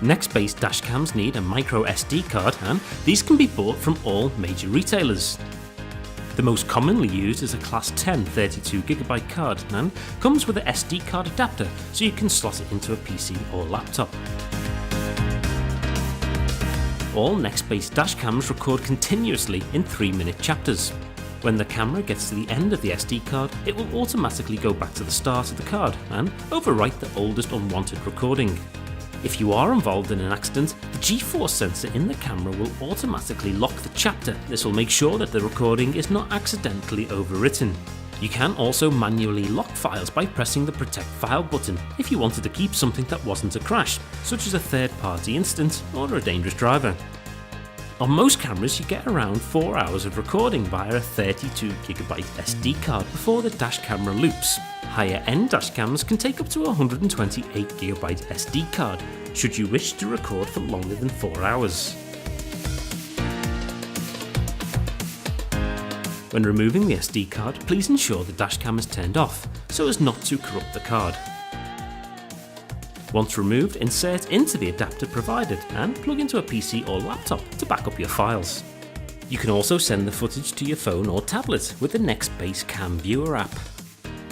Next-based dashcams need a micro SD card, and these can be bought from all major retailers. The most commonly used is a Class 10 32GB card and comes with a SD card adapter so you can slot it into a PC or laptop. All next-based dashcams record continuously in 3-minute chapters. When the camera gets to the end of the SD card, it will automatically go back to the start of the card and overwrite the oldest unwanted recording. If you are involved in an accident, the G-force sensor in the camera will automatically lock the chapter. This will make sure that the recording is not accidentally overwritten. You can also manually lock files by pressing the Protect File button if you wanted to keep something that wasn't a crash, such as a third-party instance or a dangerous driver. On most cameras, you get around 4 hours of recording via a 32GB SD card before the dash camera loops. Higher end dashcams can take up to a 128GB SD card, should you wish to record for longer than 4 hours. When removing the SD card, please ensure the dashcam is turned off, so as not to corrupt the card. Once removed, insert into the adapter provided and plug into a PC or laptop to back up your files. You can also send the footage to your phone or tablet with the Next-based Cam Viewer app.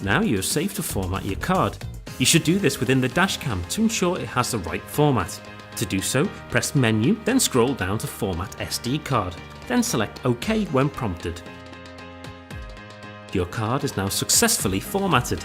Now you're safe to format your card. You should do this within the dashcam to ensure it has the right format. To do so, press Menu, then scroll down to Format SD card, then select OK when prompted. Your card is now successfully formatted.